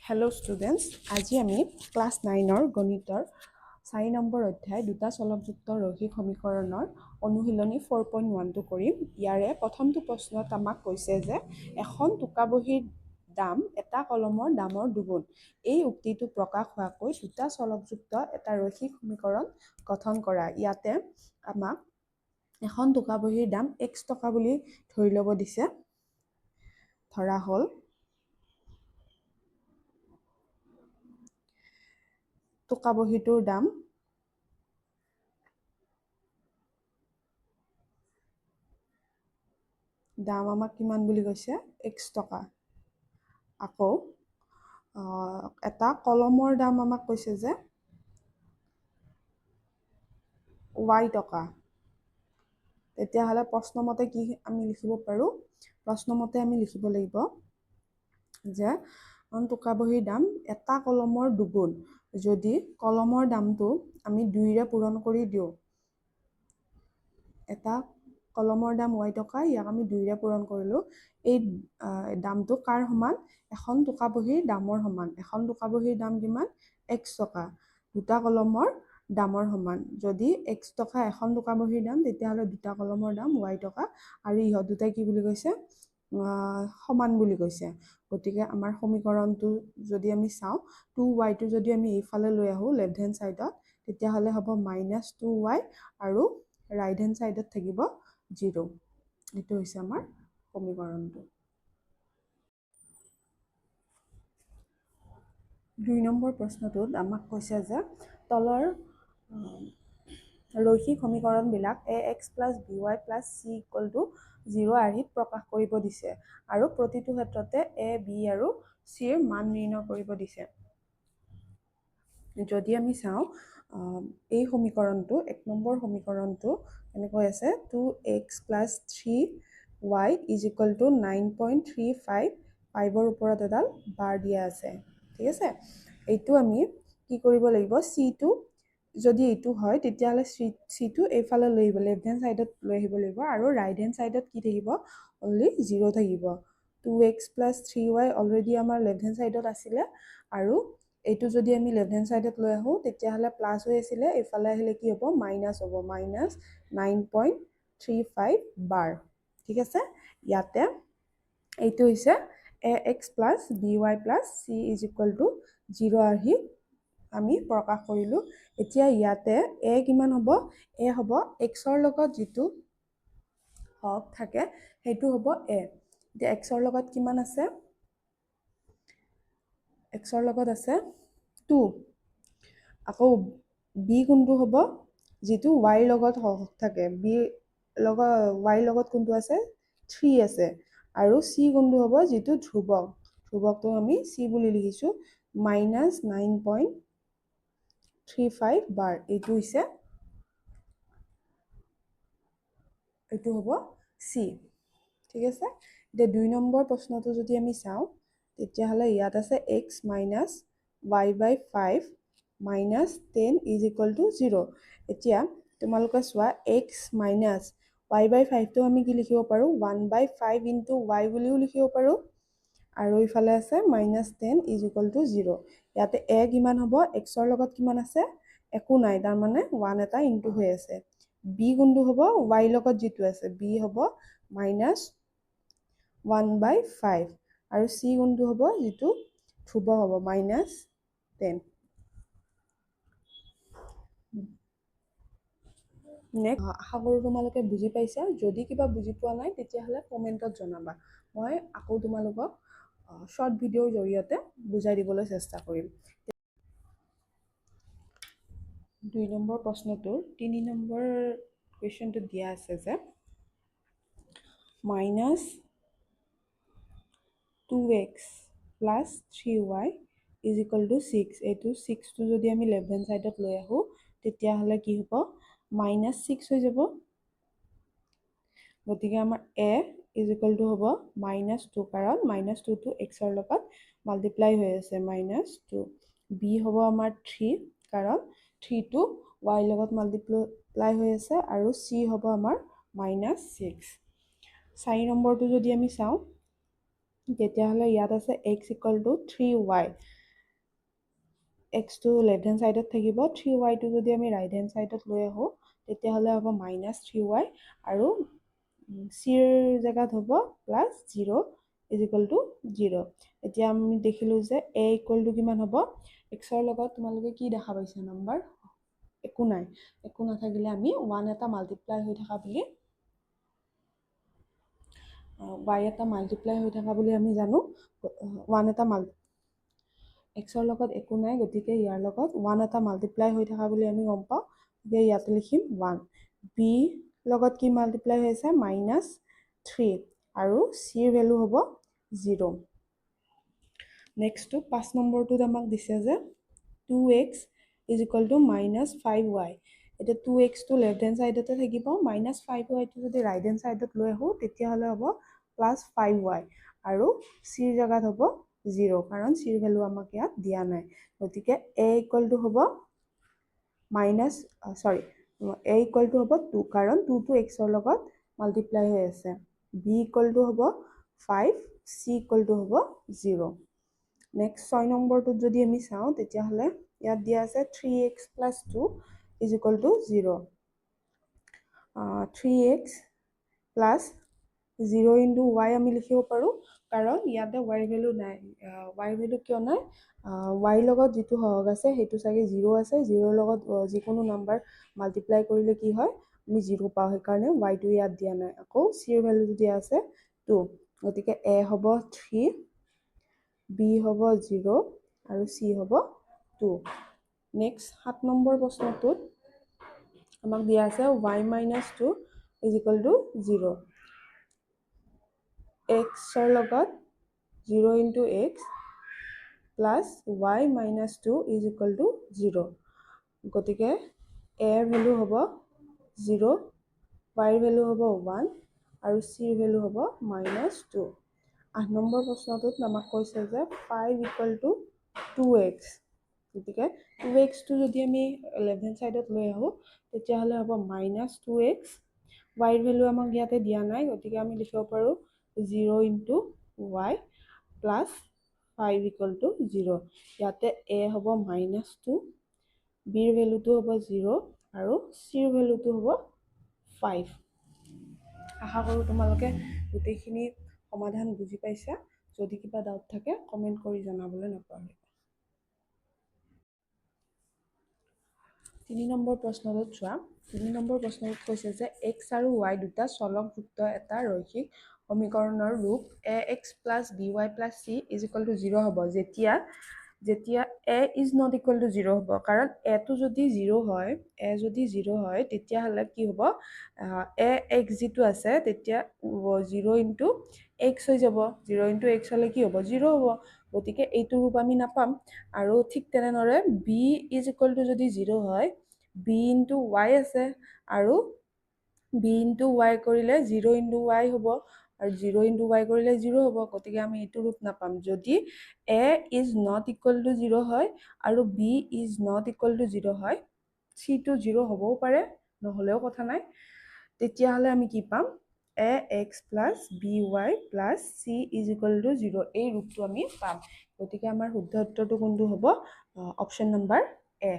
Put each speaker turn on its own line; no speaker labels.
Hello' students, আজি আমি class 9ৰ গণিতৰ 4 নম্বৰ অধ্যায় দুটা চলকযুক্ত ৰৈখিক সমীকৰণৰ অনুশীলনী 4.12 কৰিম। ইয়াৰে প্ৰথমটো প্ৰশ্নত আমাক কৈছে যে এখন টোকা বহীৰ দাম এটা কলমৰ দামৰ দুগুণ। এই উক্তিটো প্ৰকাশ হোৱাকৈ দুটা চলকযুক্ত এটা ৰৈখিক সমীকৰণ গঠন কৰা। ইয়াতে আমাক এখন টোকা বহীৰ দাম x টকা বুলি ধৰি ল'ব দিছে। ধৰা হ'ল টোকা বহীটোৰ দাম আমাক কিমান বুলি কৈছে x টকা। আকৌ এটা কলমৰ দাম আমাক কৈছে যে y টকা। তেতিয়াহ'লে প্ৰশ্নমতে কি আমি লিখিব পাৰোঁ? প্ৰশ্নমতে আমি লিখিব লাগিব যে টোকা বহীৰ দাম এটা কলমৰ দুগুণ। যদি কলমৰ দামটো আমি 2ৰে পূৰণ কৰি দিওঁ, এটা কলমৰ দাম y টকা, ইয়াক আমি 2ৰে পূৰণ কৰিলোঁ, এই দামটো কাৰ সমান? এখন টোকা বহীৰ দামৰ সমান। এখন টোকা বহীৰ দাম কিমান? x টকা। দুটা কলমৰ দামৰ সমান। যদি x টকা এখন টোকা বহীৰ দাম, তেতিয়াহ'লে দুটা কলমৰ দাম y টকা, আৰু ইহঁত দুটাই কি বুলি কৈছে? সমান বুলি কৈছে। গতিকে আমাৰ সমীকৰণটো যদি আমি চাওঁ, 2y যদি আমি এইফালে লৈ আহোঁ লেফ্ট হেণ্ড ছাইডত, তেতিয়াহ'লে হ'ব -2y, আৰু ৰাইট হেণ্ড ছাইডত থাকিব 0। এইটো হৈছে আমাৰ সমীকৰণটো। 2 নম্বৰ প্ৰশ্নটোত আমাক কৈছে যে তলৰ ৰৈখিক সমীকৰণবিলাক ax + by + c = 0 আৰ্হিত প্ৰকাশ কৰিব দিছে, আৰু প্ৰতিটো ক্ষেত্ৰতে a, b আৰু c ৰ মান নিৰ্ণয় কৰিব দিছে। যদি আমি চাওঁ এই সমীকৰণটো, 1 নম্বৰ সমীকৰণটো এনেকৈ আছে, 2x + 3y = 9.35, 5ৰ ওপৰত এডাল বাৰ দিয়া আছে। ঠিক আছে, এইটো আমি কি কৰিব লাগিব? চিটো যদি এইটো হয়, তেতিয়াহ'লে চিটো এইফালে লৈ আহিব, লেফ্ট হেণ্ড ছাইডত লৈ আহিব লাগিব, আৰু ৰাইট হেণ্ড ছাইডত কি থাকিব? অনলি 0 থাকিব। 2x + 3y অলৰেডি আমাৰ লেফ্ট হেণ্ড ছাইডত আছিলে, আৰু এইটো যদি আমি লেফ্ট হেণ্ড ছাইডত লৈ আহোঁ, তেতিয়াহ'লে প্লাছ হৈ আছিলে, এইফালে আহিলে কি হ'ব? মাইনাছ হ'ব, -9.35 বাৰ। ঠিক আছে, ইয়াতে এইটো হৈছে ax + by + c = 0 আৰ্হিত আমি প্ৰকাশ কৰিলোঁ। এতিয়া ইয়াতে a কিমান হ'ব? a হ'ব x-ৰ লগত যিটো হক থাকে, সেইটো হ'ব a। এতিয়া x-ৰ লগত কিমান আছে? x-ৰ লগত আছে 2। আকৌ b কোনটো হ'ব? যিটো y-ৰ লগত হক থাকে, y-ৰ লগত কোনটো আছে? 3 আছে। আৰু c কোনটো হ'ব? যিটো ধ্ৰুৱক, ধ্ৰুৱকটো আমি c বুলি লিখিছোঁ, -9.35 বাৰ। এইটো হ'ব c। ঠিক আছে, এতিয়া 2 নম্বৰ প্ৰশ্নটো যদি আমি চাওঁ, তেতিয়াহ'লে ইয়াত আছে x - y/5 - 10 = 0। এতিয়া তোমালোকে চোৱা, x - y/5টো আমি কি লিখিব পাৰোঁ? 1/5 × y বুলিও লিখিব পাৰোঁ, আৰু ইফালে আছে -10 = 0। ইয়াতে a কিমান হ'ব? x-ৰ লগত কিমান আছে? একো নাই, তাৰমানে 1 এটা ইনটু হৈ আছে। b কোনটো হ'ব? y লগত যিটো আছে, b হ'ব -1/5, আৰু c কোনটো হ'ব? যিটো ধ্ৰুৱক হ'ব, -10। নেক্সট, আশা কৰোঁ তোমালোকে বুজি পাইছা। যদি কিবা বুজি পোৱা নাই, তেতিয়াহ'লে কমেণ্টত জনাবা। মই আকৌ তোমালোকক শ্বৰ্ট ভিডিঅ'ৰ জৰিয়তে বুজাই দিবলৈ চেষ্টা কৰিম। 2 নম্বৰ প্ৰশ্নটোৰ 3 নম্বৰ কুৱেশ্যনটোত দিয়া আছে যে -2x + 3y = 6। এইটো 6টো যদি আমি লেফ্ট হেণ্ড ছাইডত লৈ আহোঁ, তেতিয়াহ'লে কি হ'ব? -6 হৈ যাব। গতিকে আমাৰ a = হ'ব -2, কাৰণ -2টো x-ৰ লগত মাল্টিপ্লাই হৈ আছে, -2। b হ'ব আমাৰ 3, কাৰণ 3টো y লগত মাল্টিপ্লাই হৈ আছে, আৰু c হ'ব আমাৰ -6। 4 নম্বৰটো যদি আমি চাওঁ, তেতিয়াহ'লে ইয়াত আছে x ইকুৱেল টু 3y, এক্সটো লেফ্ট হেণ্ড ছাইডত থাকিব, 3yটো যদি আমি ৰাইট হেণ্ড ছাইডত লৈ আহোঁ তেতিয়াহ'লে হ'ব -3y আৰু চিৰ জেগাত হ'ব +0 ইজ ইকুৱেল টু 0। এতিয়া আমি দেখিলোঁ যে a ইকুৱেল টু কিমান হ'ব, এক্সৰ লগত তোমালোকে কি দেখা পাইছা নম্বৰ, একো নাই, একো নাথাকিলে আমি 1 এটা মাল্টিপ্লাই হৈ থকা বুলি y এটা মাল্টিপ্লাই হৈ থকা বুলি আমি জানো, 1 এটা এক্সৰ লগত একো নাই, গতিকে ইয়াৰ লগত 1 এটা মাল্টিপ্লাই হৈ থকা বুলি আমি গম পাওঁ, গতিকে ইয়াতে লিখিম 1। বি লগত কি মাল্টিপ্লাই হৈ আছে, -3 আৰু চিৰ ভেলু হ'ব 0। নেক্সটটো 5 নম্বৰটোত আমাক দিছে যে 2x is equal to -5y। এতিয়া 2xটো লেফ্ট হেণ্ড ছাইডতে থাকিব, -5yটো যদি ৰাইট হেণ্ড ছাইডত লৈ আহোঁ তেতিয়াহ'লে হ'ব +5y আৰু চিৰ জেগাত হ'ব 0, কাৰণ চিৰ ভেলু আমাক ইয়াত দিয়া নাই। গতিকে a ইকুৱেল টু হ'ব a ইকুৱেল টু হ'ব 2, কাৰণ 2টো এক্সৰ লগত মাল্টিপ্লাই হৈ আছে। b ইকুৱেল টু হ'ব 5, c ইকুৱেল টু হ'ব 0। নেক্সট 6 নম্বৰটোত যদি আমি চাওঁ তেতিয়াহ'লে ইয়াত দিয়া আছে 3x + 2 is equal to 0। 3x + 0 into y আমি লিখিব পাৰোঁ, কাৰণ ইয়াতে y ভেলু নাই। y ভেলু কিয় নাই, y লগত যিটো সহগ আছে সেইটো চাগে 0 আছে, 0ৰ লগত যিকোনো নাম্বাৰ মাল্টিপ্লাই কৰিলে কি হয়, আমি 0 পাওঁ, সেইকাৰণে yটো ইয়াত দিয়া নাই। আকৌ চিৰ ভেলুটো দিয়া আছে 2, গতিকে a হ'ব 3, b হ'ব 0 আৰু c হ'ব 2। নেক্সট 7 নম্বৰ প্ৰশ্নটোত আমাক দিয়া আছে y - 2 ইজ ইকুৱেল টু 0। এক্সৰ লগত 0 into x plus y - 2 is equal to 0। গতিকে এৰ ভেলু হ'ব 0, yৰ ভেলু হ'ব 1 আৰু চিৰ ভেলু হ'ব -2। 8 নম্বৰ প্ৰশ্নটোত আমাক কৈছে যে 5 ইকুৱেল টু 2x। গতিকে 2xটো যদি আমি লেফ্ট হেণ্ড ছাইডত লৈ আহোঁ তেতিয়াহ'লে হ'ব -2x, yৰ ভেলু আমাক ইয়াতে দিয়া নাই, গতিকে আমি লিখিব পাৰোঁ 0 into y plus 5 equal to 0। ইয়াতে a হ'ব -2, bৰ ভেলুটো হ'ব 0 আৰু চিৰ ভেলুটো হ'ব 5। আশা কৰোঁ তোমালোকে গোটেইখিনি সমাধান বুজি পাইছা। যদি কিবা ডাউট থাকে কমেণ্ট কৰি জনাবলৈ নাপাহৰিবা। 3 নম্বৰ প্ৰশ্নটোত চোৱা, 3 নম্বৰ প্ৰশ্নটোত কৈছে যে x আৰু y দুটা চলকযুক্ত এটা ৰৈখিক সমীকৰণৰ ৰূপ ax + by + c is equal to 0 হ'ব, যেতিয়া a is not equal to 0 হ'ব। কাৰণ aটো যদি 0 হয়, তেতিয়াহ'লে কি হ'ব, ax যিটো আছে তেতিয়া 0 ইনটু x হৈ যাব, 0 ইনটু x হ'লে কি হ'ব, 0 হ'ব। গতিকে এইটো ৰূপ আমি নাপাম। আৰু ঠিক তেনেদৰে b ইজ ইকুৱেল টু যদি 0 হয়, b ইনটু y আছে, আৰু b ইনটু y কৰিলে 0 ইনটু y হ'ব, আৰু 0 ইনটু y কৰিলে 0 হ'ব। গতিকে আমি এইটো ৰূপ নাপাম। যদি a is not equal to 0 হয় আৰু b is not equal to 0 হয়, cটো 0 হ'বও পাৰে, নহ'লেও কথা নাই, তেতিয়াহ'লে আমি কি পাম, ax + by + c is equal to 0, এই ৰূপটো আমি পাম। গতিকে আমাৰ শুদ্ধ উত্তৰটো কোনটো হ'ব, অপশ্যন নম্বৰ এ।